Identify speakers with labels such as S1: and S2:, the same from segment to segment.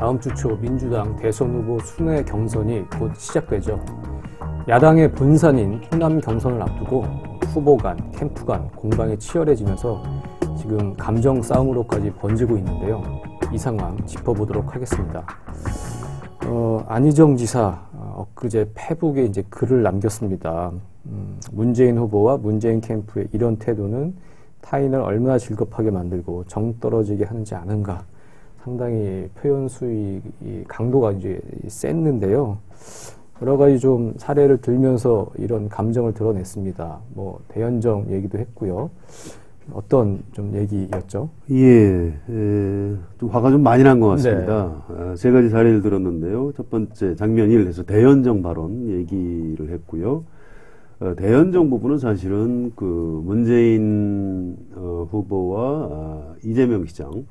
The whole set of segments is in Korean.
S1: 다음 주 초 민주당 대선 후보 순회 경선이 곧 시작되죠. 야당의 본산인 호남 경선을 앞두고 후보 간, 캠프 간 공방이 치열해지면서 지금 감정 싸움으로까지 번지고 있는데요. 이 상황 짚어보도록 하겠습니다. 안희정 지사 엊그제 페북에 이제 글을 남겼습니다. 문재인 후보와 문재인 캠프의 이런 태도는 타인을 얼마나 질겁하게 만들고 정 떨어지게 하는지 아는가. 상당히 표현 수위 강도가 이제 셌는데요. 여러 가지 좀 사례를 들면서 이런 감정을 드러냈습니다. 뭐 대연정 얘기도 했고요. 어떤 좀 얘기였죠?
S2: 예, 좀 화가 좀 많이 난 것 같습니다. 네. 세 가지 사례를 들었는데요. 첫 번째 장면 1에서 대연정 발언 얘기를 했고요. 대연정 부분은 사실은 그 문재인 후보와 이재명 시장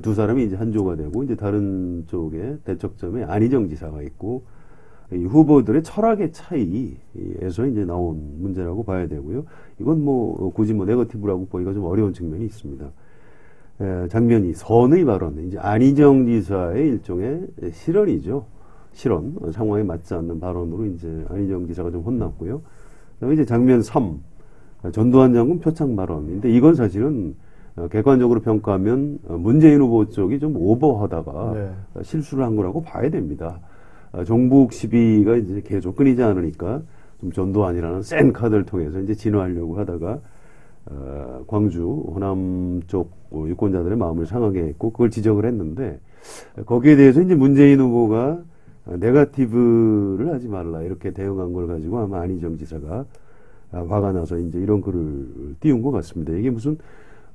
S2: 두 사람이 이제 한조가 되고 이제 다른 쪽에 대척점에 안희정 지사가 있고 이 후보들의 철학의 차이에서 이제 나온 문제라고 봐야 되고요. 이건 뭐 굳이 뭐 네거티브라고 보기가 좀 어려운 측면이 있습니다. 장면 2, 선의 발언. 이제 안희정 지사의 일종의 실언이죠. 실언. 상황에 맞지 않는 발언으로 이제 안희정 지사가 좀 혼났고요. 그다음에 이제 장면 3, 전두환 장군 표창 발언인데 이건 사실은 객관적으로 평가하면 문재인 후보 쪽이 좀 오버하다가 네. 실수를 한 거라고 봐야 됩니다. 종북 시비가 이제 계속 끊이지 않으니까 좀 전두환이라는 센 카드를 통해서 이제 진화하려고 하다가 광주, 호남 쪽 유권자들의 마음을 상하게 했고 그걸 지적을 했는데 거기에 대해서 이제 문재인 후보가 네거티브를 하지 말라 이렇게 대응한 걸 가지고 아마 안희정 지사가 화가 나서 이제 이런 글을 띄운 것 같습니다. 이게 무슨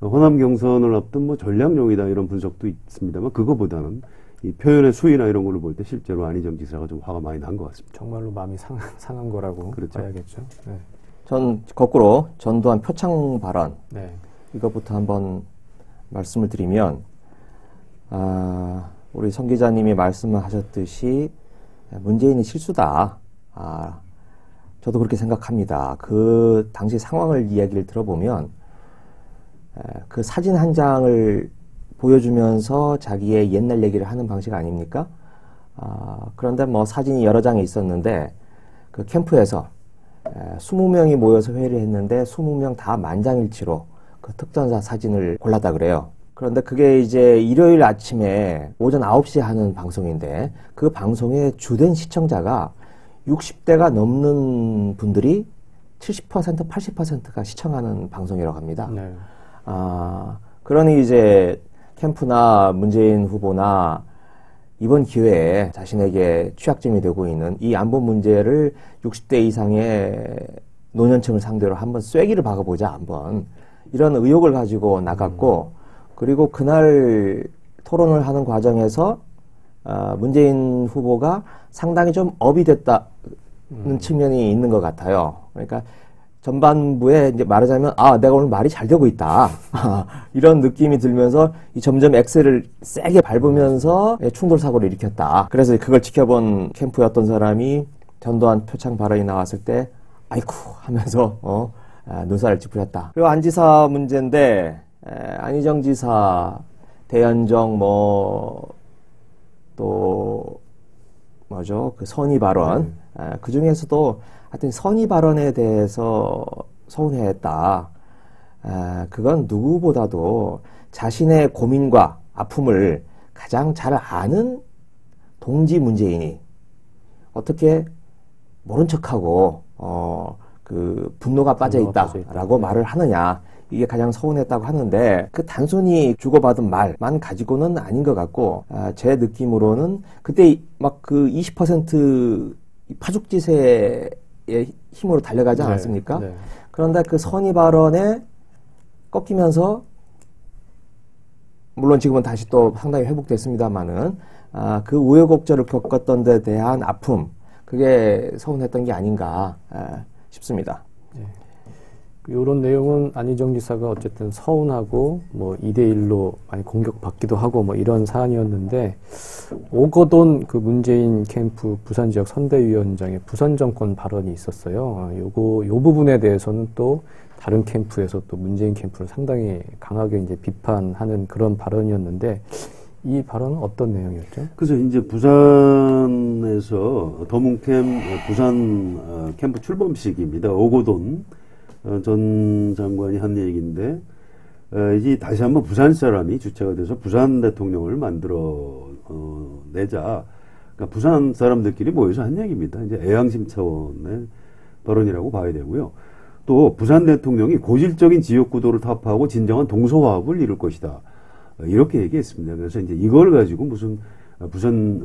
S2: 호남 경선을 앞둔 뭐 전략용이다 이런 분석도 있습니다만 그거보다는 이 표현의 수위나 이런 걸로 볼 때 실제로 안희정 지사가 좀 화가 많이 난 것 같습니다.
S1: 정말로 마음이 상한 거라고
S2: 그렇죠.
S1: 봐야겠죠. 네.
S3: 전 거꾸로 전두환 표창 발언
S1: 네.
S3: 이것부터 한번 말씀을 드리면 우리 성 기자님이 말씀하셨듯이 문재인이 실수다. 저도 그렇게 생각합니다. 그 당시 상황을 이야기를 들어보면 그 사진 한 장을 보여주면서 자기의 옛날 얘기를 하는 방식 아닙니까? 그런데 뭐 사진이 여러 장이 있었는데 그 캠프에서 20명이 모여서 회의를 했는데 20명 다 만장일치로 그 특전사 사진을 골랐다 그래요. 그런데 그게 이제 일요일 아침에 오전 9시에 하는 방송인데 그 방송의 주된 시청자가 60대가 넘는 분들이 70%, 80%가 시청하는 방송이라고 합니다.
S1: 네.
S3: 그러니 이제 캠프나 문재인 후보나 이번 기회에 자신에게 취약점이 되고 있는 이 안보 문제를 60대 이상의 노년층을 상대로 한번 쐐기를 박아보자 한번 이런 의욕을 가지고 나갔고 그리고 그날 토론을 하는 과정에서 문재인 후보가 상당히 좀 업이 됐다는 측면이 있는 것 같아요. 그러니까 전반부에 이제 말하자면 내가 오늘 말이 잘 되고 있다 이런 느낌이 들면서 점점 엑셀을 세게 밟으면서 충돌 사고를 일으켰다. 그래서 그걸 지켜본 캠프의 어떤 사람이 전두환 표창 발언이 나왔을 때 아이쿠 하면서 눈살을 찌푸렸다. 그리고 안 지사 문제인데 안희정 지사, 대연정 또 뭐죠? 그 선의 발언 그 중에서도 하여튼 선의 발언에 대해서 서운해했다. 그건 누구보다도 자신의 고민과 아픔을 가장 잘 아는 동지 문재인이 어떻게 모른 척하고 그 분노가 빠져있다라고 말을 하느냐. 이게 가장 서운했다고 하는데 그 단순히 주고받은 말만 가지고는 아닌 것 같고 제 느낌으로는 그때 막 그 20% 파죽지세의 힘으로 달려가지 않았습니까?
S1: 네.
S3: 그런데 그 선의 발언에 꺾이면서 물론 지금은 다시 또 상당히 회복됐습니다만은 그 우여곡절을 겪었던 데 대한 아픔 그게 서운했던 게 아닌가 싶습니다.
S1: 네. 이런 내용은 안희정 지사가 어쨌든 서운하고 뭐 2대1로 많이 공격받기도 하고 뭐 이런 사안이었는데 오거돈 그 문재인 캠프 부산 지역 선대위원장의 부산 정권 발언이 있었어요. 요 부분에 대해서는 또 다른 캠프에서 또 문재인 캠프를 상당히 강하게 이제 비판하는 그런 발언이었는데 이 발언은 어떤 내용이었죠?
S2: 그래서 이제 부산에서 더문캠 부산 캠프 출범식입니다. 오고돈 전 장관이 한 얘기인데, 이제 다시 한번 부산 사람이 주체가 돼서 부산 대통령을 만들어 내자. 그러니까 부산 사람들끼리 모여서 한 얘기입니다. 이제 애양심 차원의 발언이라고 봐야 되고요. 또 부산 대통령이 고질적인 지역 구도를 타파하고 진정한 동서화합을 이룰 것이다. 이렇게 얘기했습니다. 그래서 이제 이걸 가지고 무슨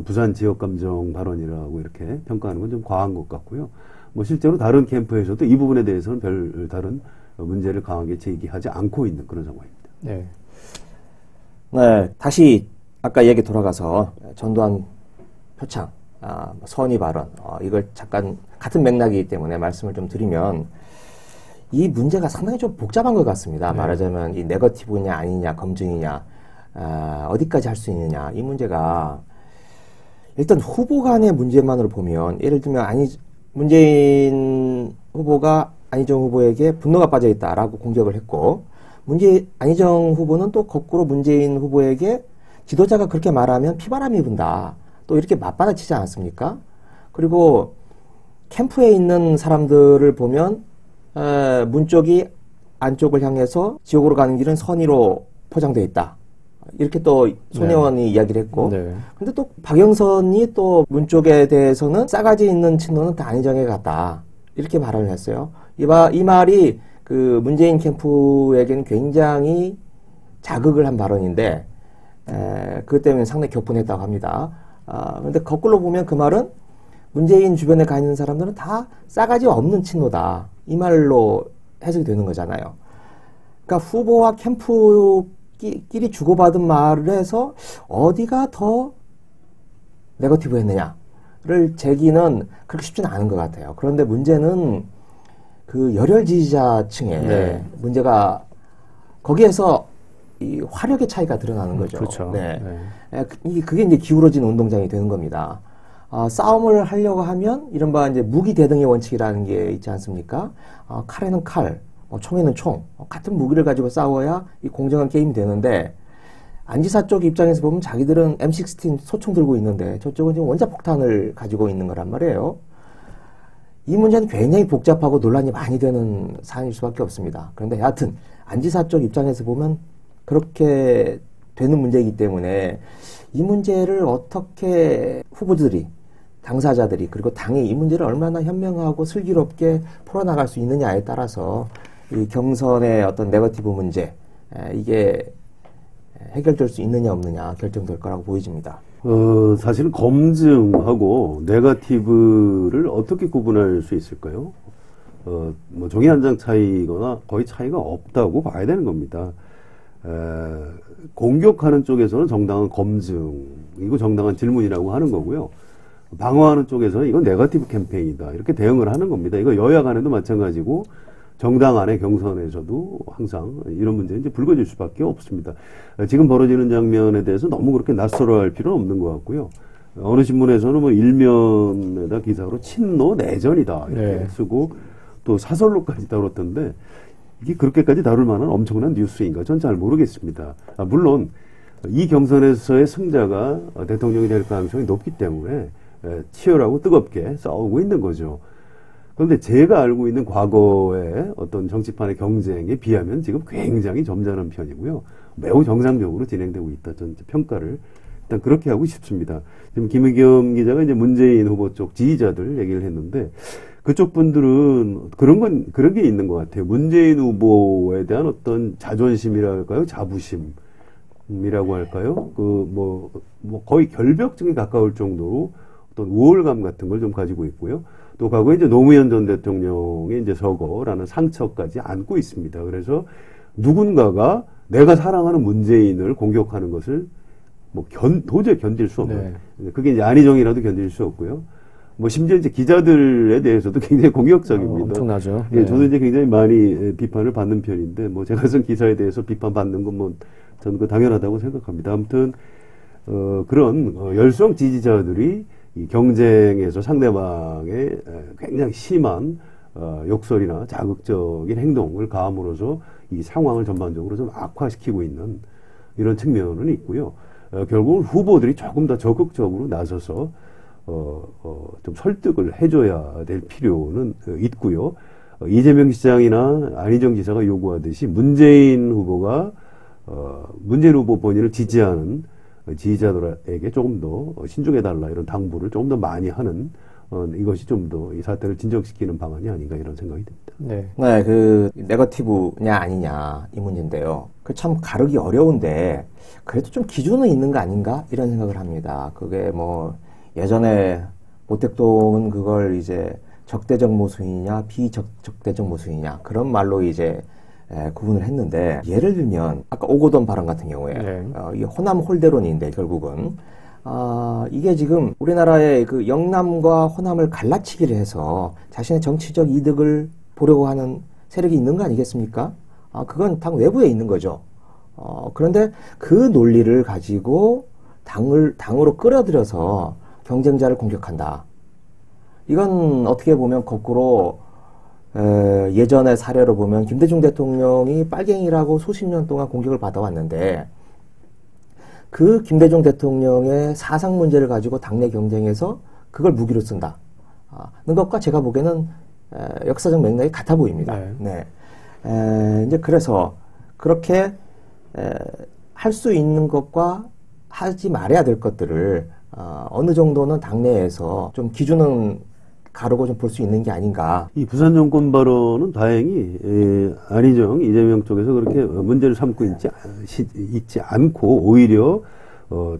S2: 부산 지역 감정 발언이라고 이렇게 평가하는 건 좀 과한 것 같고요. 뭐 실제로 다른 캠프에서도 이 부분에 대해서는 별 다른 문제를 강하게 제기하지 않고 있는 그런 상황입니다.
S1: 네.
S3: 네, 다시 아까 얘기 돌아가서 전두환 표창, 선의 발언, 이걸 잠깐 같은 맥락이기 때문에 말씀을 좀 드리면, 이 문제가 상당히 좀 복잡한 것 같습니다.
S1: 네.
S3: 말하자면 이 네거티브냐 아니냐, 검증이냐, 어디까지 할 수 있느냐, 이 문제가 일단 후보 간의 문제만으로 보면, 예를 들면 문재인 후보가 안희정 후보에게 분노가 빠져 있다라고 공격을 했고, 안희정 후보는 또 거꾸로 문재인 후보에게 지도자가 그렇게 말하면 피바람이 분다, 또 이렇게 맞받아치지 않았습니까? 그리고 캠프에 있는 사람들을 보면 문 쪽이 안쪽을 향해서 지옥으로 가는 길은 선의로 포장되어 있다, 이렇게 또 손혜원이 이야기를 했고, 근데 또 박영선이 또 문 쪽에 대해서는 싸가지 있는 친노는 다 안희정에 갔다, 이렇게 발언을 했어요. 이 말이 그 문재인 캠프에게는 굉장히 자극을 한 발언인데, 그것 때문에 상당히 격분했다고 합니다. 근데 거꾸로 보면 그 말은 문재인 주변에 가 있는 사람들은 다 싸가지 없는 친노다, 이 말로 해석이 되는 거잖아요. 그러니까 후보와 캠프끼리 주고받은 말을 해서 어디가 더 네거티브 했느냐를 제기는 그렇게 쉽지는 않은 것 같아요. 그런데 문제는 그 열혈 지지자층에 문제가, 거기에서 이 화력의 차이가 드러나는 거죠.
S1: 그렇죠.
S3: 네. 그게 이제 기울어진 운동장이 되는 겁니다. 싸움을 하려고 하면 이른바 이제 무기 대등의 원칙이라는 게 있지 않습니까? 칼에는 칼, 총에는 총, 같은 무기를 가지고 싸워야 이 공정한 게임이 되는데, 안지사 쪽 입장에서 보면 자기들은 M16 소총 들고 있는데 저쪽은 지금 원자폭탄을 가지고 있는 거란 말이에요. 이 문제는 굉장히 복잡하고 논란이 많이 되는 사안일 수밖에 없습니다. 그런데 여하튼 안지사 쪽 입장에서 보면 그렇게 되는 문제이기 때문에 이 문제를 어떻게 후보들이, 당사자들이, 그리고 당이 이 문제를 얼마나 현명하고 슬기롭게 풀어나갈 수 있느냐에 따라서 이 경선의 어떤 네거티브 문제, 이게 해결될 수 있느냐 없느냐 결정될 거라고 보여집니다.
S2: 사실은 검증하고 네거티브를 어떻게 구분할 수 있을까요? 뭐 종이 한 장 차이거나 거의 차이가 없다고 봐야 되는 겁니다. 공격하는 쪽에서는 정당한 검증이고 정당한 질문이라고 하는 거고요. 방어하는 쪽에서는 이건 네거티브 캠페인이다, 이렇게 대응을 하는 겁니다. 이거 여야 간에도 마찬가지고 정당 안의 경선에서도 항상 이런 문제는 이제 불거질 수밖에 없습니다. 지금 벌어지는 장면에 대해서 너무 그렇게 낯설어할 필요는 없는 것 같고요. 어느 신문에서는 뭐 일면에다 기사로 친노 내전이다 이렇게 쓰고 또 사설로까지 다뤘던데, 이게 그렇게까지 다룰 만한 엄청난 뉴스인가 전 잘 모르겠습니다. 물론 이 경선에서의 승자가 대통령이 될 가능성이 높기 때문에 치열하고 뜨겁게 싸우고 있는 거죠. 그런데 제가 알고 있는 과거의 어떤 정치판의 경쟁에 비하면 지금 굉장히 점잖은 편이고요. 매우 정상적으로 진행되고 있다, 전 평가를 일단 그렇게 하고 싶습니다. 지금 김의겸 기자가 이제 문재인 후보 쪽 지지자들 얘기를 했는데, 그쪽 분들은 그런 게 있는 것 같아요. 문재인 후보에 대한 어떤 자존심이랄까요? 자부심이라고 할까요? 뭐 거의 결벽증에 가까울 정도로 어떤 우월감 같은 걸 좀 가지고 있고요. 또 과거에 이제 노무현 전 대통령의 이제 서거라는 상처까지 안고 있습니다. 그래서 누군가가 내가 사랑하는 문재인을 공격하는 것을 뭐 도저히 견딜 수 없는, 그게 이제 안희정이라도 견딜 수 없고요. 뭐 심지어 이제 기자들에 대해서도 굉장히 공격적입니다.
S1: 엄청나죠.
S2: 예, 저도 이제 굉장히 많이 비판을 받는 편인데, 뭐 제가 쓴 기사에 대해서 비판받는 건 뭐 저는 그 당연하다고 생각합니다. 아무튼 그런 열성 지지자들이 이 경쟁에서 상대방의 굉장히 심한 욕설이나 자극적인 행동을 가함으로써 이 상황을 전반적으로 좀 악화시키고 있는 이런 측면은 있고요. 결국은 후보들이 조금 더 적극적으로 나서서 좀 설득을 해줘야 될 필요는 있고요. 이재명 시장이나 안희정 지사가 요구하듯이 문재인 후보가 문재인 후보 본인을 지지하는 지지자들에게 조금 더 신중해달라 이런 당부를 조금 더 많이 하는 이것이 좀 더 이 사태를 진정시키는 방안이 아닌가 이런 생각이 듭니다.
S1: 네.
S3: 네, 그 네거티브냐 아니냐 이 문제인데요. 그 참 가르기 어려운데 그래도 좀 기준은 있는 거 아닌가 이런 생각을 합니다. 그게 뭐 예전에 모택동은 그걸 이제 적대적 모순이냐 비적대적 모순이냐 그런 말로 이제 구분을 했는데 예를 들면 아까 오거돈 발언 같은 경우에
S1: 네.
S3: 이게 호남 홀대론인데 결국은 이게 지금 우리나라의 그 영남과 호남을 갈라치기를 해서 자신의 정치적 이득을 보려고 하는 세력이 있는 거 아니겠습니까? 그건 당 외부에 있는 거죠. 그런데 그 논리를 가지고 당으로 끌어들여서 경쟁자를 공격한다. 이건 어떻게 보면 거꾸로 예전의 사례로 보면 김대중 대통령이 빨갱이라고 수십 년 동안 공격을 받아왔는데 그 김대중 대통령의 사상 문제를 가지고 당내 경쟁에서 그걸 무기로 쓴다. 는 것과 제가 보기에는 역사적 맥락이 같아 보입니다. 네. 이제 그래서 그렇게 할 수 있는 것과 하지 말아야 될 것들을 어느 정도는 당내에서 좀 기준은 가르고 좀 볼 수 있는 게 아닌가.
S2: 이 부산 정권 발언은 다행히 안희정, 이재명 쪽에서 그렇게 문제를 삼고 있지 않고 오히려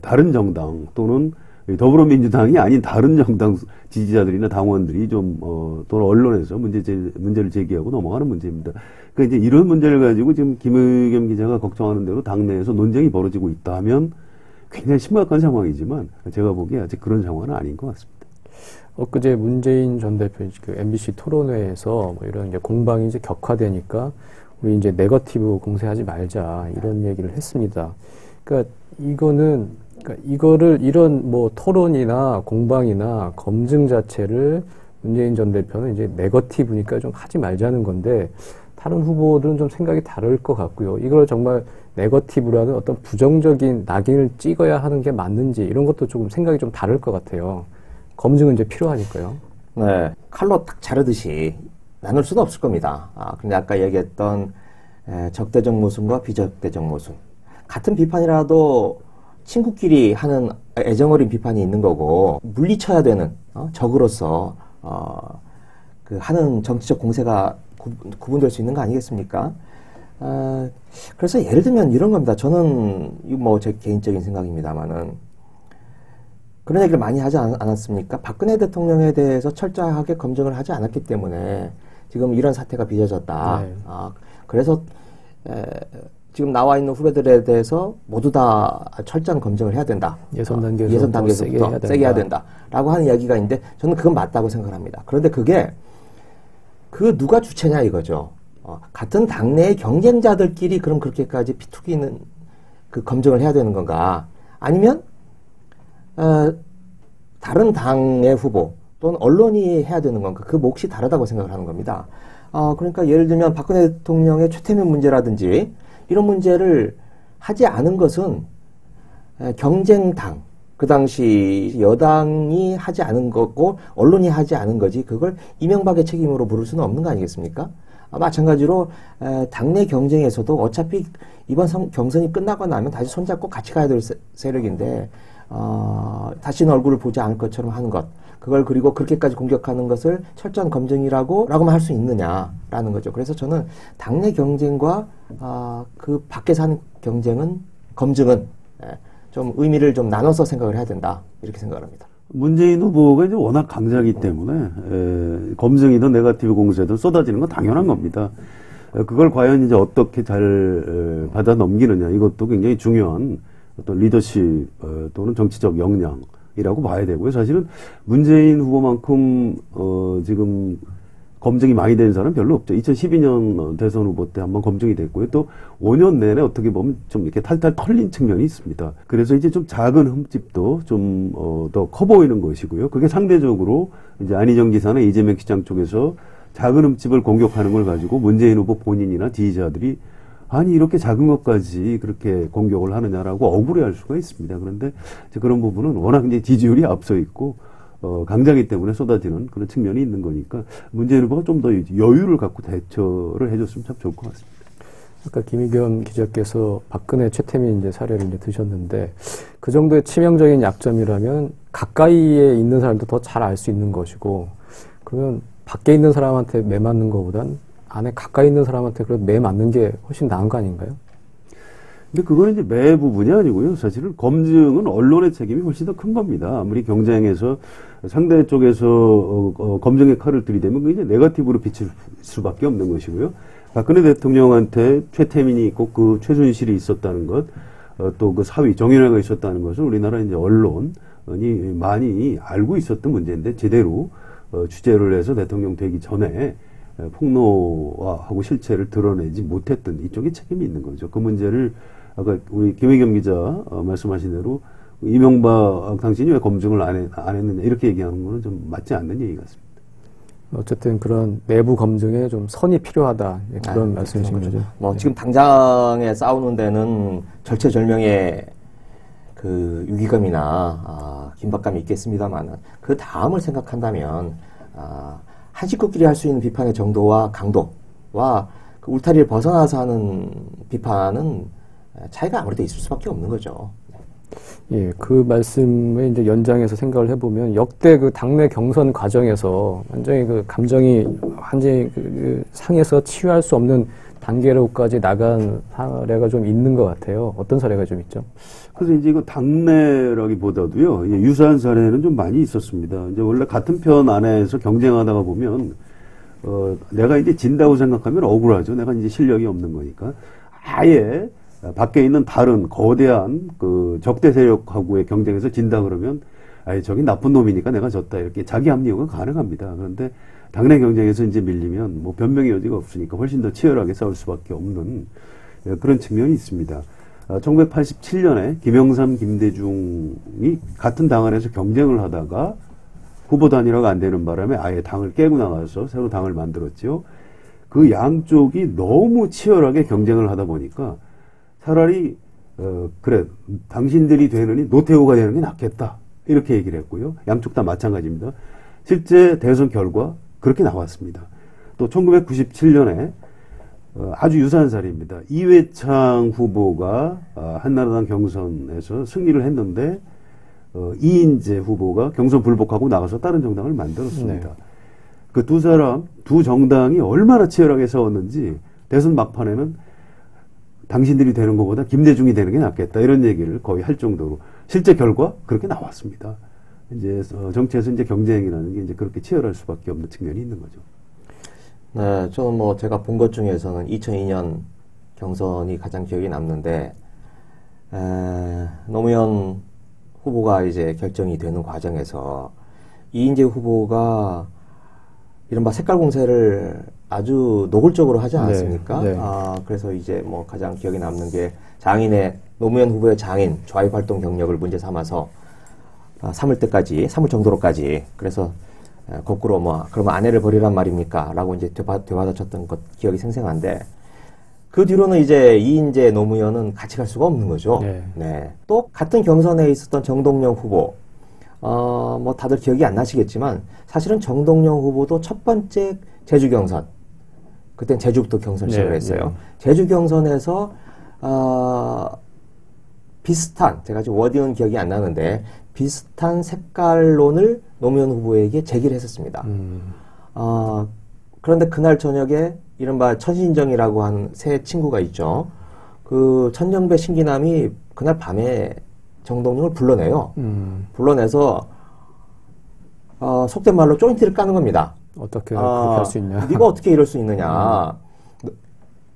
S2: 다른 정당 또는 더불어민주당이 아닌 다른 정당 지지자들이나 당원들이 좀 또는 언론에서 문제를 제기하고 넘어가는 문제입니다. 그러니까 이제 이런 문제를 가지고 지금 김의겸 기자가 걱정하는 대로 당내에서 논쟁이 벌어지고 있다 하면 굉장히 심각한 상황이지만 제가 보기에 아직 그런 상황은 아닌 것 같습니다.
S1: 엊그제 문재인 전 대표 그 MBC 토론회에서 뭐 이런 이제 공방이 이제 격화되니까 우리 이제 네거티브 공세하지 말자 이런 얘기를 했습니다. 그러니까 이거를 이런 뭐 토론이나 공방이나 검증 자체를 문재인 전 대표는 이제 네거티브니까 좀 하지 말자는 건데 다른 후보들은 좀 생각이 다를 것 같고요. 이걸 정말 네거티브라는 어떤 부정적인 낙인을 찍어야 하는 게 맞는지 이런 것도 조금 생각이 좀 다를 것 같아요. 검증은 이제 필요하니까요.
S3: 네. 칼로 딱 자르듯이 나눌 수는 없을 겁니다. 근데 아까 얘기했던 적대적 모순과 비적대적 모순. 같은 비판이라도 친구끼리 하는 애정어린 비판이 있는 거고, 물리쳐야 되는, 적으로서, 그 하는 정치적 공세가 구분될 수 있는 거 아니겠습니까? 그래서 예를 들면 이런 겁니다. 저는, 뭐 제 개인적인 생각입니다만은, 그런 얘기를 많이 하지 않았습니까? 박근혜 대통령에 대해서 철저하게 검증을 하지 않았기 때문에 지금 이런 사태가 빚어졌다.
S1: 네.
S3: 그래서 지금 나와 있는 후배들에 대해서 모두 다 철저한 검증을 해야 된다.
S1: 예선 단계에서부터
S3: 세게 해야 된다. 라고 하는 이야기가 있는데 저는 그건 맞다고 생각을 합니다. 그런데 그게 누가 주체냐 이거죠. 같은 당내의 경쟁자들끼리 그럼 그렇게까지 피투기는 그 검증을 해야 되는 건가? 아니면 다른 당의 후보 또는 언론이 해야 되는 건가? 그 몫이 다르다고 생각을 하는 겁니다. 그러니까 예를 들면 박근혜 대통령의 최태민 문제라든지 이런 문제를 하지 않은 것은 경쟁당, 그 당시 여당이 하지 않은 거고 언론이 하지 않은 거지 그걸 이명박의 책임으로 물을 수는 없는 거 아니겠습니까? 마찬가지로 당내 경쟁에서도 어차피 이번 경선이 끝나고 나면 다시 손잡고 같이 가야 될 세력인데 다시는 얼굴을 보지 않을 것처럼 하는 것. 그걸 그리고 그렇게까지 공격하는 것을 철저한 검증이라고만 할 수 있느냐라는 거죠. 그래서 저는 당내 경쟁과 그 밖에서 하는 검증은 좀 의미를 좀 나눠서 생각을 해야 된다. 이렇게 생각을 합니다.
S2: 문재인 후보가 이제 워낙 강자이기 때문에 검증이든 네거티브 공세든 쏟아지는 건 당연한 겁니다. 그걸 과연 이제 어떻게 잘 받아 넘기느냐 이것도 굉장히 중요한 어떤 리더십 또는 정치적 역량이라고 봐야 되고요. 사실은 문재인 후보만큼 지금 검증이 많이 된 사람은 별로 없죠. 2012년 대선 후보 때 한번 검증이 됐고요. 또 5년 내내 어떻게 보면 좀 이렇게 탈탈 털린 측면이 있습니다. 그래서 이제 좀 작은 흠집도 좀 더 커 보이는 것이고요. 그게 상대적으로 이제 안희정 지사나 이재명 시장 쪽에서 작은 흠집을 공격하는 걸 가지고 문재인 후보 본인이나 지지자들이 아니 이렇게 작은 것까지 그렇게 공격을 하느냐라고 억울해할 수가 있습니다. 그런데 이제 그런 부분은 워낙 이제 지지율이 앞서 있고 강자기 때문에 쏟아지는 그런 측면이 있는 거니까 문재인 후보가 좀 더 여유를 갖고 대처를 해줬으면 참 좋을 것 같습니다.
S1: 아까 김의겸 기자께서 박근혜 최태민 이제 사례를 이제 드셨는데 그 정도의 치명적인 약점이라면 가까이에 있는 사람도 더 잘 알 수 있는 것이고 그러면 밖에 있는 사람한테 매 맞는 것보단 안에 가까이 있는 사람한테 그래도 매 맞는 게 훨씬 나은 거 아닌가요?
S2: 근데 그거는 이제 매 부분이 아니고요. 사실은 검증은 언론의 책임이 훨씬 더 큰 겁니다. 아무리 경쟁에서 상대 쪽에서 검증의 칼을 들이대면 그게 이제 네거티브로 비칠 수밖에 없는 것이고요. 박근혜 대통령한테 최태민이 있고 그 최순실이 있었다는 것, 또 그 사위 정윤회가 있었다는 것을 우리나라 이제 언론이 많이 알고 있었던 문제인데 제대로 취재를 해서 대통령 되기 전에 폭로하고 실체를 드러내지 못했던 이쪽에 책임이 있는 거죠. 그 문제를 아까 우리 김의겸 기자 말씀하신 대로 이명박 당신이 왜 검증을 안 했느냐 이렇게 얘기하는 거는 좀 맞지 않는 얘기 같습니다.
S1: 어쨌든 그런 내부 검증에 좀 선이 필요하다 그런 말씀이신 거죠.
S3: 뭐 지금 당장에 싸우는 데는 절체절명의 그 위기감이나 긴박감이 있겠습니다만 그 다음을 생각한다면 한 식구끼리 할 수 있는 비판의 정도와 강도와 그 울타리를 벗어나서 하는 비판은 차이가 아무래도 있을 수밖에 없는 거죠.
S1: 예, 그 말씀을 이제 연장해서 생각을 해보면 역대 그 당내 경선 과정에서 완전히 그 감정이 완전히 그 상해서 치유할 수 없는 단계로까지 나간 사례가 좀 있는 것 같아요. 어떤 사례가 좀 있죠?
S2: 그래서 이제 이거 당내라기보다도요, 유사한 사례는 좀 많이 있었습니다. 이제 원래 같은 편 안에서 경쟁하다가 보면, 내가 이제 진다고 생각하면 억울하죠. 내가 이제 실력이 없는 거니까. 아예 밖에 있는 다른 거대한 그 적대 세력하고의 경쟁에서 진다 그러면, 아예 저기 나쁜 놈이니까 내가 졌다. 이렇게 자기 합리화가 가능합니다. 그런데 당내 경쟁에서 이제 밀리면 뭐 변명의 여지가 없으니까 훨씬 더 치열하게 싸울 수밖에 없는 그런 측면이 있습니다. 1987년에 김영삼, 김대중이 같은 당 안에서 경쟁을 하다가 후보 단일화가 안 되는 바람에 아예 당을 깨고 나가서 새로 당을 만들었죠. 그 양쪽이 너무 치열하게 경쟁을 하다 보니까 차라리 그래 당신들이 되느니 노태우가 되는 게 낫겠다 이렇게 얘기를 했고요. 양쪽 다 마찬가지입니다. 실제 대선 결과 그렇게 나왔습니다. 또 1997년에 아주 유사한 사례입니다. 이회창 후보가 한나라당 경선에서 승리를 했는데 이인재 후보가 경선 불복하고 나가서 다른 정당을 만들었습니다.
S1: 네.
S2: 그 두 사람, 두 정당이 얼마나 치열하게 싸웠는지 대선 막판에는 당신들이 되는 것보다 김대중이 되는 게 낫겠다 이런 얘기를 거의 할 정도로 실제 결과 그렇게 나왔습니다. 이제 정치에서 이제 경쟁이라는 게 이제 그렇게 치열할 수밖에 없는 측면이 있는 거죠.
S3: 네, 저는 뭐 제가 본 것 중에서는 2002년 경선이 가장 기억에 남는데 노무현 후보가 이제 결정이 되는 과정에서 이인재 후보가 이른바 색깔 공세를 아주 노골적으로 하지 않았습니까?
S1: 네, 네.
S3: 그래서 이제 뭐 가장 기억에 남는 게 노무현 후보의 장인 좌익 활동 경력을 문제 삼아서 삼을 정도로까지 그래서 거꾸로 뭐 그러면 아내를 버리란 말입니까? 라고 이제 되받아쳤던 것 기억이 생생한데 그 뒤로는 이제 이인재 노무현은 같이 갈 수가 없는 거죠.
S1: 네.
S3: 네. 또 같은 경선에 있었던 정동영 후보 뭐 다들 기억이 안 나시겠지만 사실은 정동영 후보도 첫 번째 제주 경선 그땐 제주부터 경선 시작을 했어요.
S1: 네.
S3: 제주 경선에서 비슷한 제가 지금 워딩은 기억이 안 나는데 비슷한 색깔론을 노무현 후보에게 제기를 했었습니다. 그런데 그날 저녁에 이른바 천신정이라고 하는 새 친구가 있죠. 그 천정배 신기남이 그날 밤에 정동영을 불러내요. 불러내서 속된 말로 조인트를 까는 겁니다.
S1: 어떻게 그렇게 할 수 있냐.
S3: 네가 어떻게 이럴 수 있느냐.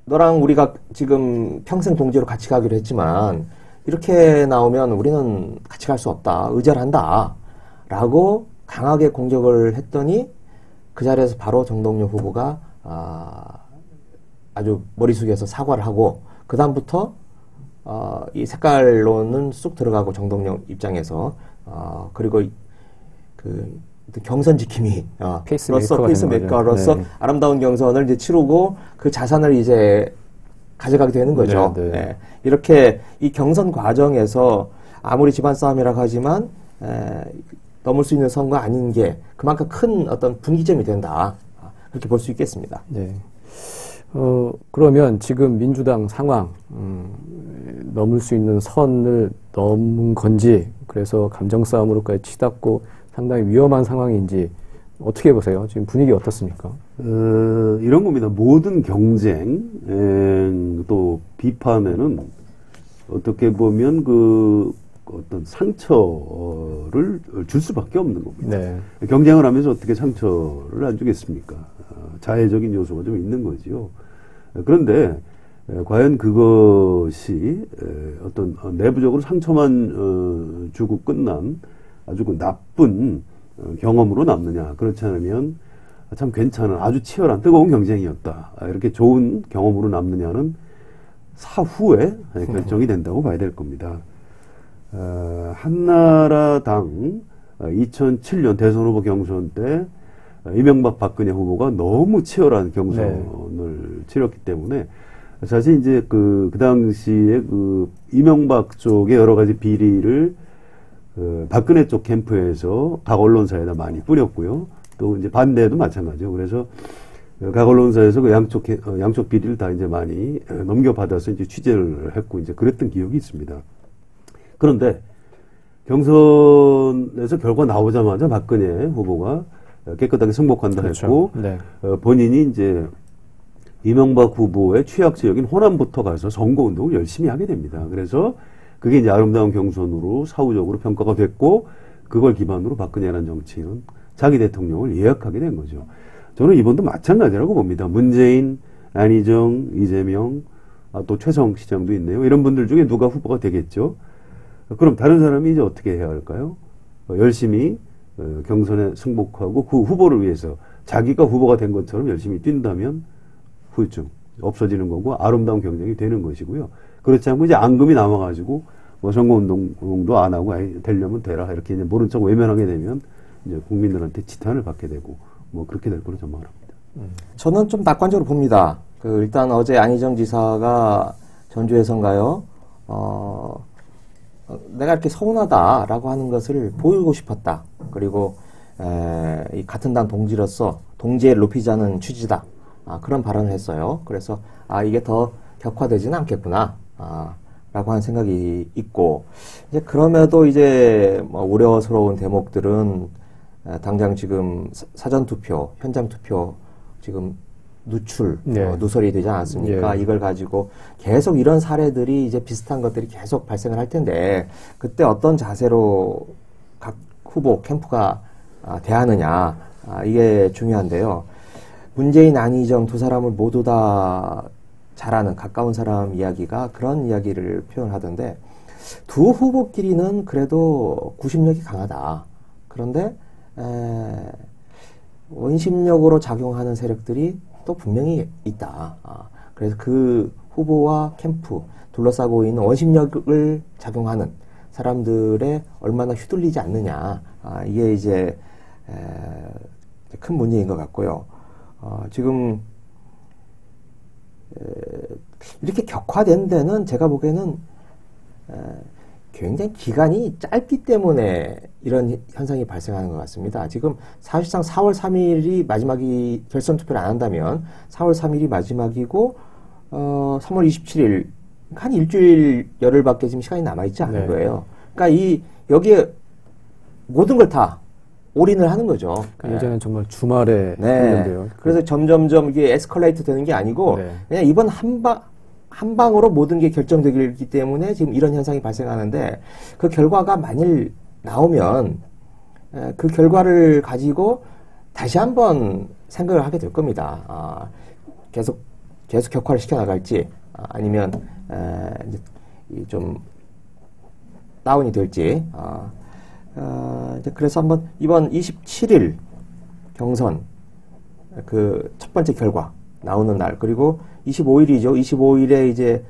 S3: 너랑 우리가 지금 평생 동지로 같이 가기로 했지만 이렇게 나오면 우리는 같이 갈 수 없다. 의절한다. 라고 강하게 공격을 했더니 그 자리에서 바로 정동영 후보가 아주 머리 숙여서 사과를 하고 그 다음부터 이 색깔론은 쑥 들어가고 정동영 입장에서 그리고 그 경선 지킴이 페이스메이커로서
S1: 네.
S3: 아름다운 경선을 이제 치르고 그 자산을 이제 가져가게 되는 거죠.
S1: 네, 네.
S3: 예. 이렇게 이 경선 과정에서 아무리 집안 싸움이라고 하지만 넘을 수 있는 선거 아닌 게 그만큼 큰 어떤 분기점이 된다. 그렇게 볼 수 있겠습니다.
S1: 네. 그러면 지금 민주당 상황, 넘을 수 있는 선을 넘은 건지, 그래서 감정 싸움으로까지 치닫고 상당히 위험한 상황인지, 어떻게 보세요? 지금 분위기 어떻습니까?
S2: 이런 겁니다. 모든 경쟁, 또 비판에는 어떻게 보면 어떤 상처를 줄 수밖에 없는 겁니다.
S1: 네.
S2: 경쟁을 하면서 어떻게 상처를 안 주겠습니까? 자해적인 요소가 좀 있는 거지요. 그런데 과연 그것이 어떤 내부적으로 상처만 주고 끝난 아주 나쁜 경험으로 남느냐. 그렇지 않으면 참 괜찮은 아주 치열한 뜨거운 경쟁이었다. 이렇게 좋은 경험으로 남느냐는 사후에 결정이 된다고 봐야 될 겁니다. 한나라당 2007년 대선 후보 경선 때 이명박 박근혜 후보가 너무 치열한 경선을 치렀기 때문에 사실 이제 그 당시에 이명박 쪽의 여러 가지 비리를 박근혜 쪽 캠프에서 각 언론사에다 많이 뿌렸고요. 또 이제 반대도 마찬가지죠. 그래서 각 언론사에서 양쪽 비리를 다 이제 많이 넘겨받아서 이제 취재를 했고 이제 그랬던 기억이 있습니다. 그런데 경선에서 결과 나오자마자 박근혜 후보가 깨끗하게 승복한다
S1: 그렇죠.
S2: 했고
S1: 네.
S2: 본인이 이제 이명박 후보의 취약 지역인 호남부터 가서 선거운동을 열심히 하게 됩니다. 그래서 그게 이제 아름다운 경선으로 사후적으로 평가가 됐고 그걸 기반으로 박근혜라는 정치인은 자기 대통령을 예약하게 된 거죠. 저는 이번도 마찬가지라고 봅니다. 문재인, 안희정, 이재명, 또 최성 시장도 있네요. 이런 분들 중에 누가 후보가 되겠죠. 그럼 다른 사람이 이제 어떻게 해야 할까요? 열심히 경선에 승복하고 그 후보를 위해서 자기가 후보가 된 것처럼 열심히 뛴다면 후유증 없어지는 거고 아름다운 경쟁이 되는 것이고요. 그렇지 않고 이제 앙금이 남아가지고 뭐 선거운동도 안 하고 되려면 되라 이렇게 이제 모른 척 외면하게 되면 이제 국민들한테 지탄을 받게 되고 뭐 그렇게 될 거로 전망을 합니다.
S3: 저는 좀 낙관적으로 봅니다. 일단 어제 안희정 지사가 전주에선가요? 내가 이렇게 서운하다라고 하는 것을 보이고 싶었다. 그리고 이 같은 당 동지로서 동지를 높이자는 취지다. 그런 발언을 했어요. 그래서 이게 더 격화되지는 않겠구나. 라고 하는 생각이 있고 이제 그럼에도 이제 뭐 우려스러운 대목들은 당장 지금 사전 투표, 현장 투표 지금 누출,
S1: 네.
S3: 누설이 되지 않았습니까?
S1: 예.
S3: 이걸 가지고 계속 이런 사례들이 이제 비슷한 것들이 계속 발생을 할 텐데 그때 어떤 자세로 각 후보 캠프가 대하느냐 이게 중요한데요. 문재인, 안희정 두 사람을 모두 다 잘 아는 가까운 사람 이야기가 그런 이야기를 표현하던데 두 후보끼리는 그래도 구심력이 강하다. 그런데 원심력으로 작용하는 세력들이 또 분명히 있다. 그래서 그 후보와 캠프 둘러싸고 있는 원심력을 작용하는 사람들의 얼마나 휘둘리지 않느냐. 이게 이제 큰 문제인 것 같고요. 지금 이렇게 격화된 데는 제가 보기에는 굉장히 기간이 짧기 때문에 이런 현상이 발생하는 것 같습니다. 지금 사실상 4월 3일이 마지막이 결선 투표를 안 한다면 4월 3일이 마지막이고 3월 27일 한 일주일 열흘밖에 지금 시간이 남아있지 않은
S1: 네.
S3: 거예요. 그러니까 여기에 모든 걸 다 올인을 하는 거죠.
S1: 그러니까 예전엔 정말 주말에 했는데요.
S3: 그래서 점점점 이게 에스컬레이트 되는 게 아니고
S1: 네.
S3: 그냥 이번 한 방으로 모든 게 결정되기 때문에 지금 이런 현상이 발생하는데 그 결과가 만일 나오면 그 결과를 가지고 다시 한번 생각을 하게 될 겁니다. 계속 격화를 시켜나갈지 아니면 이제 좀 다운이 될지. 이제 그래서 한번 이번 27일 경선 그 첫 번째 결과 나오는 날 그리고 25일이죠. 25일에 이제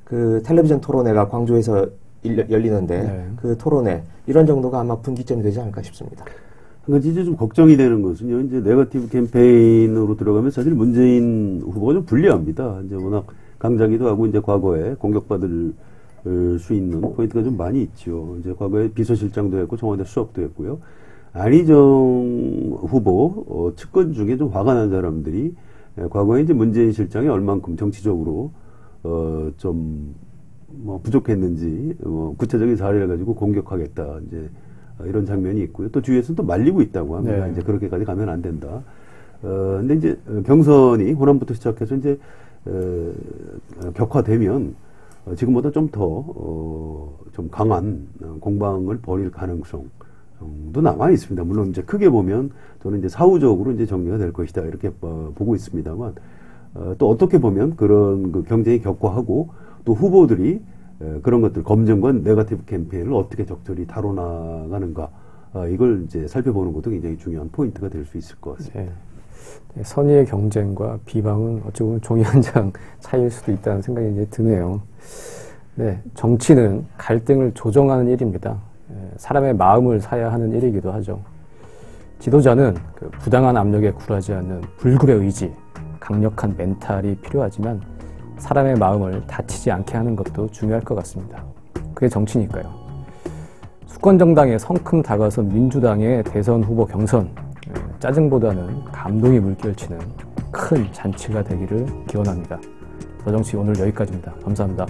S3: 그 텔레비전 토론회가 광주에서 열리는데
S1: 네.
S3: 그 토론회 이런 정도가 아마 분기점이 되지 않을까 싶습니다.
S2: 한 가지 이제 좀 걱정이 되는 것은요. 이제 네거티브 캠페인으로 들어가면 사실 문재인 후보가 좀 불리합니다. 이제 워낙 강자기도 하고 이제 과거에 공격받을 수 있는 포인트가 좀 많이 있죠. 이제 과거에 비서실장도 했고 청와대 수석도 했고요. 안희정 후보 측근 중에 좀 화가 난 사람들이 과거에 이제 문재인 실장이 얼만큼 정치적으로 좀 뭐 부족했는지 구체적인 사례를 가지고 공격하겠다 이제 이런 장면이 있고요. 또 주위에서는 또 말리고 있다고 합니다.
S1: 네.
S2: 이제 그렇게까지 가면 안 된다. 근데 이제 경선이 호남부터 시작해서 이제 격화되면 지금보다 좀 더 좀 강한 공방을 벌일 가능성 도 남아 있습니다. 물론 이제 크게 보면 저는 이제 사후적으로 이제 정리가 될 것이다 이렇게 보고 있습니다만 또 어떻게 보면 그런 그 경쟁이 격화하고 또 후보들이 그런 것들 검증과 네거티브 캠페인을 어떻게 적절히 다뤄나가는가 이걸 이제 살펴보는 것도 굉장히 중요한 포인트가 될 수 있을 것 같습니다.
S1: 네. 선의의 경쟁과 비방은 어찌 보면 종이 한 장 차이일 수도 있다는 생각이 이제 드네요. 네, 정치는 갈등을 조정하는 일입니다. 사람의 마음을 사야 하는 일이기도 하죠. 지도자는 그 부당한 압력에 굴하지 않는 불굴의 의지, 강력한 멘탈이 필요하지만 사람의 마음을 다치지 않게 하는 것도 중요할 것 같습니다. 그게 정치니까요. 수권정당에 성큼 다가선 민주당의 대선 후보 경선, 짜증보다는 감동이 물결치는 큰 잔치가 되기를 기원합니다. 더정치 오늘 여기까지입니다. 감사합니다.